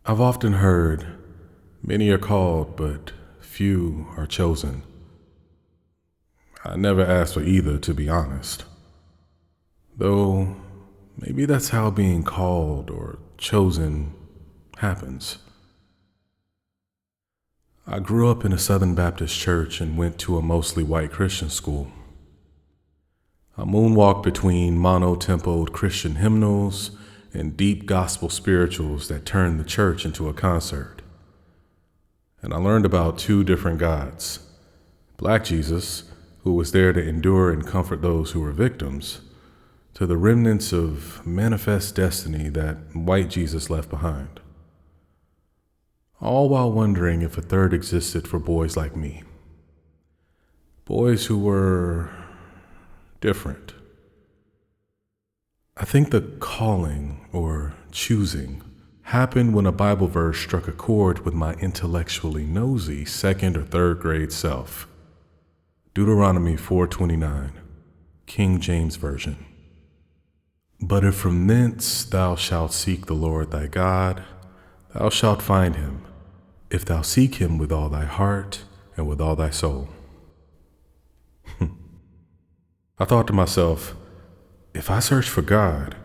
I've often heard, many are called, but few are chosen. I never asked for either, to be honest. Though, maybe that's how being called or chosen happens. I grew up in a Southern Baptist church and went to a mostly white Christian school. I moonwalked between mono-tempoed Christian hymnals and deep gospel spirituals that turned the church into a concert. And I learned about two different gods: Black Jesus, who was there to endure and comfort those who were victims, to the remnants of manifest destiny that white Jesus left behind. All while wondering if a third existed for boys like me. Boys who were different. I think the calling, or choosing, happened when a Bible verse struck a chord with my intellectually nosy second or third grade self. Deuteronomy 4:29, King James Version. But if from thence thou shalt seek the Lord thy God, thou shalt find him, if thou seek him with all thy heart and with all thy soul. I thought to myself, if I search for God,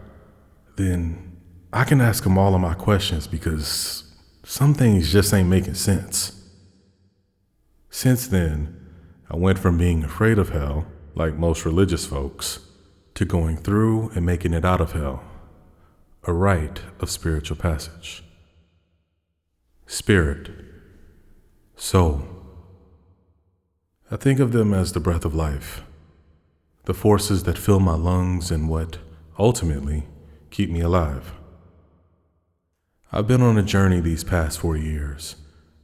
then I can ask him all of my questions because some things just ain't making sense. Since then, I went from being afraid of hell, like most religious folks, to going through and making it out of hell, a rite of spiritual passage. Spirit, soul. I think of them as the breath of life, the forces that fill my lungs and what, ultimately, keep me alive. I've been on a journey these past 4 years,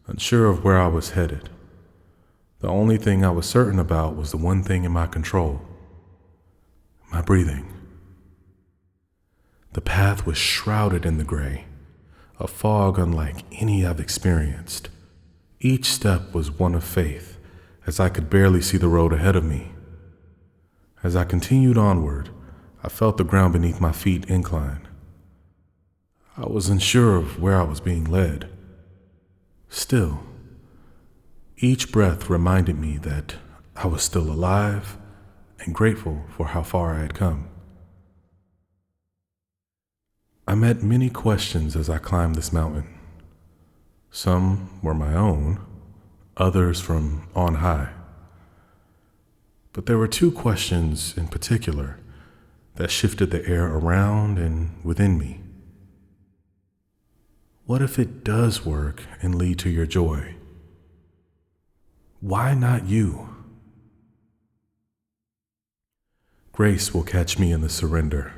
unsure of where I was headed. The only thing I was certain about was the one thing in my control: my breathing. The path was shrouded in the gray, a fog unlike any I've experienced. Each step was one of faith, as I could barely see the road ahead of me. As I continued onward, I felt the ground beneath my feet incline. I was unsure of where I was being led. Still, each breath reminded me that I was still alive and grateful for how far I had come. I met many questions as I climbed this mountain. Some were my own, others from on high. But there were two questions in particular that shifted the air around and within me. What if it does work and lead to your joy? Why not you? Grace will catch me in the surrender.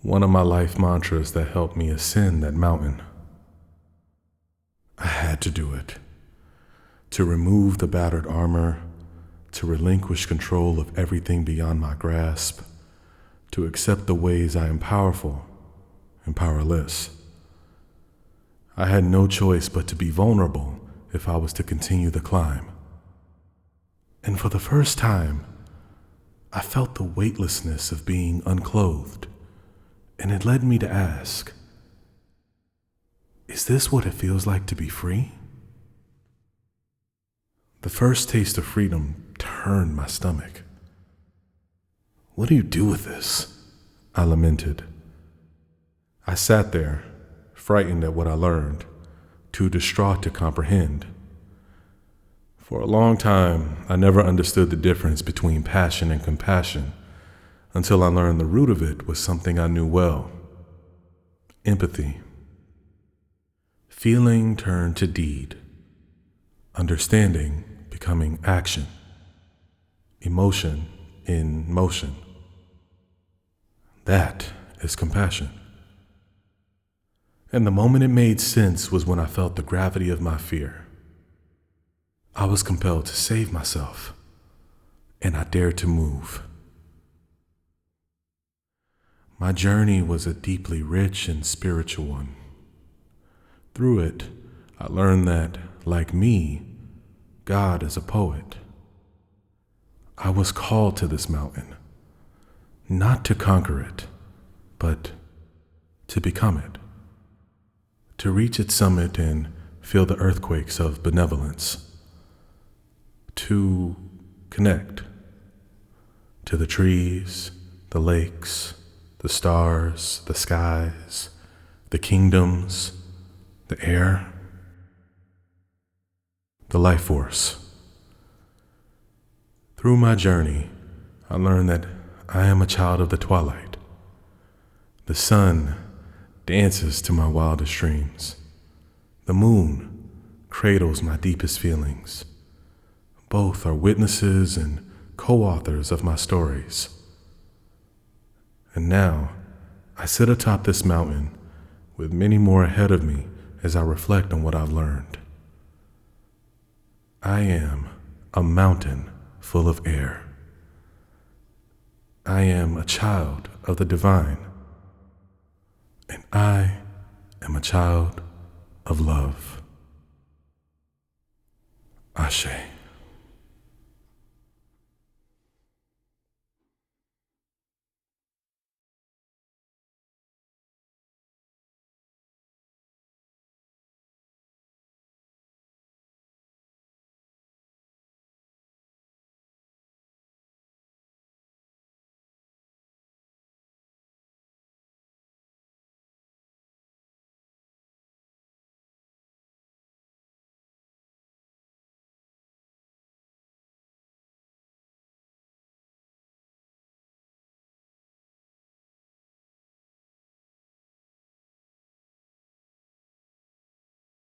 One of my life mantras that helped me ascend that mountain. I had to do it. To remove the battered armor, to relinquish control of everything beyond my grasp, to accept the ways I am powerful and powerless. I had no choice but to be vulnerable if I was to continue the climb. And for the first time, I felt the weightlessness of being unclothed, and it led me to ask, is this what it feels like to be free? The first taste of freedom turned my stomach. What do you do with this? I lamented. I sat there, frightened at what I learned, too distraught to comprehend. For a long time, I never understood the difference between passion and compassion until I learned the root of it was something I knew well: empathy. Feeling turned to deed, understanding becoming action, emotion in motion. That is compassion. And the moment it made sense was when I felt the gravity of my fear. I was compelled to save myself, and I dared to move. My journey was a deeply rich and spiritual one. Through it, I learned that, like me, God is a poet. I was called to this mountain, not to conquer it, but to become it. to reach its summit and feel the earthquakes of benevolence, to connect to the trees, the lakes, the stars, the skies, the kingdoms, the air, the life force. Through my journey, I learned that I am a child of the twilight. The sun dances to my wildest dreams. The moon cradles my deepest feelings. Both are witnesses and co-authors of my stories. And now, I sit atop this mountain with many more ahead of me as I reflect on what I've learned. I am a mountain full of air. I am a child of the divine, and I am a child of love. Ashe.